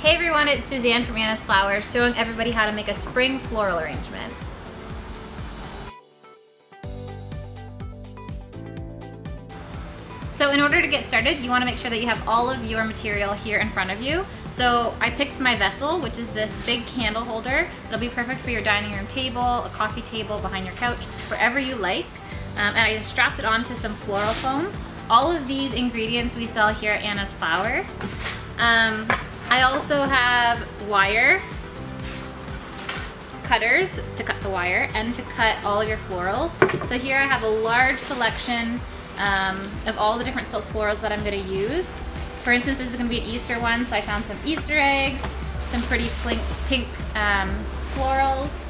Hey everyone, it's Suzanne from Anna's Flowers, showing everybody how to make a spring floral arrangement. So in order to get started, you want to make sure that you have all of your material here in front of you. So I picked my vessel, which is this big candle holder. It'll be perfect for your dining room table, a coffee table, behind your couch, wherever you like. And I strapped it onto some floral foam. All of these ingredients we sell here at Anna's Flowers. I also have wire cutters to cut the wire and to cut all of your florals. So here I have a large selection of all the different silk florals that I'm going to use. For instance, this is going to be an Easter one, so I found some Easter eggs, some pretty pink florals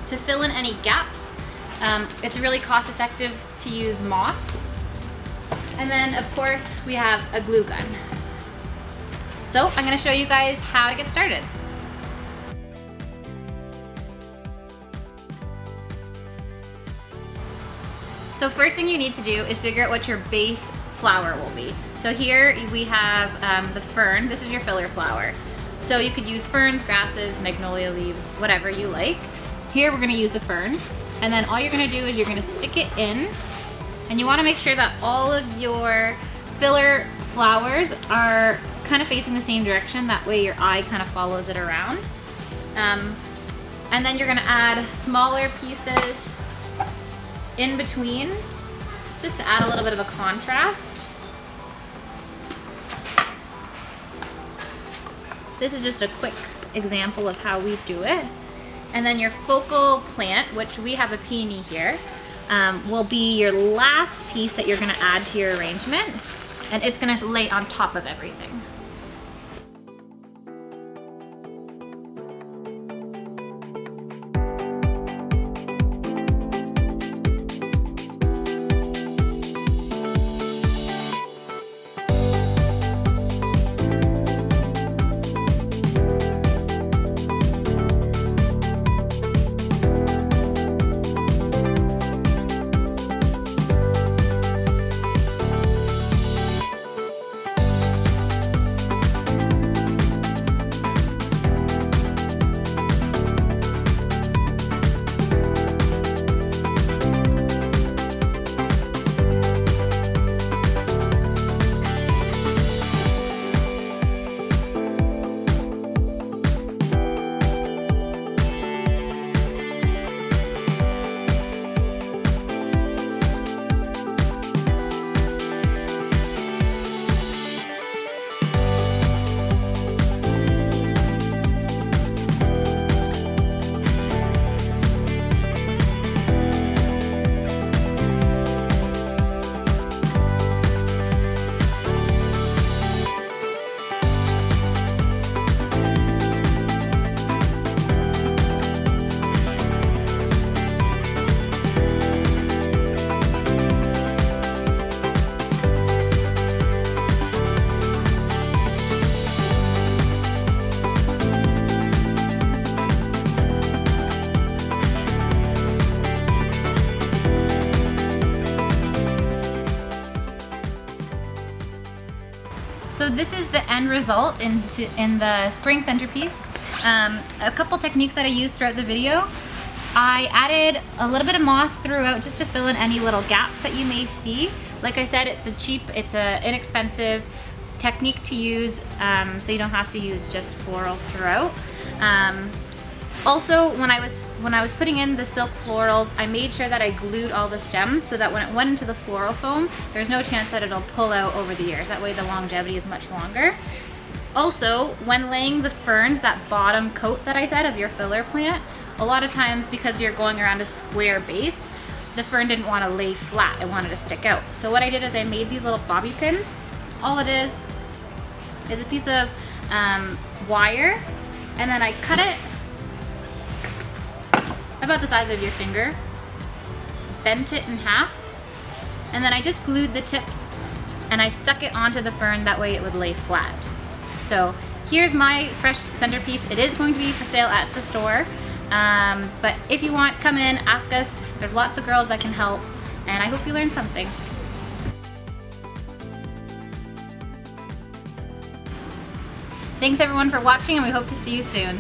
to fill in any gaps. It's really cost effective to use moss. And then of course we have a glue gun. So I'm going to show you guys how to get started. So first thing you need to do is figure out what your base flower will be. So here we have the fern. This is your filler flower. So you could use ferns, grasses, magnolia leaves, whatever you like. Here we're going to use the fern. And then all you're going to do is you're going to stick it in. And you want to make sure that all of your filler flowers are kind of facing the same direction. That way your eye kind of follows it around. And then you're going to add smaller pieces in between, just to add a little bit of a contrast. This is just a quick example of how we do it. And then your focal plant, which we have a peony here, will be your last piece that you're going to add to your arrangement, and it's going to lay on top of everything. So this is the end result in the Spring Centrepiece. A couple techniques that I used throughout the video. I added a little bit of moss throughout just to fill in any little gaps that you may see. Like I said, it's an inexpensive technique to use, so you don't have to use just florals throughout. Also, when I was putting in the silk florals, I made sure that I glued all the stems so that when it went into the floral foam, there's no chance that it'll pull out over the years. That way the longevity is much longer. Also, when laying the ferns, that bottom coat that I said of your filler plant, a lot of times because you're going around a square base, the fern didn't want to lay flat, it wanted to stick out. So what I did is I made these little bobby pins. All it is a piece of wire, and then I cut it about the size of your finger, bent it in half, and then I just glued the tips and I stuck it onto the fern, that way it would lay flat. So here's my fresh centerpiece. It is going to be for sale at the store, but if you want, come in, ask us. There's lots of girls that can help, and I hope you learned something. Thanks everyone for watching, and we hope to see you soon.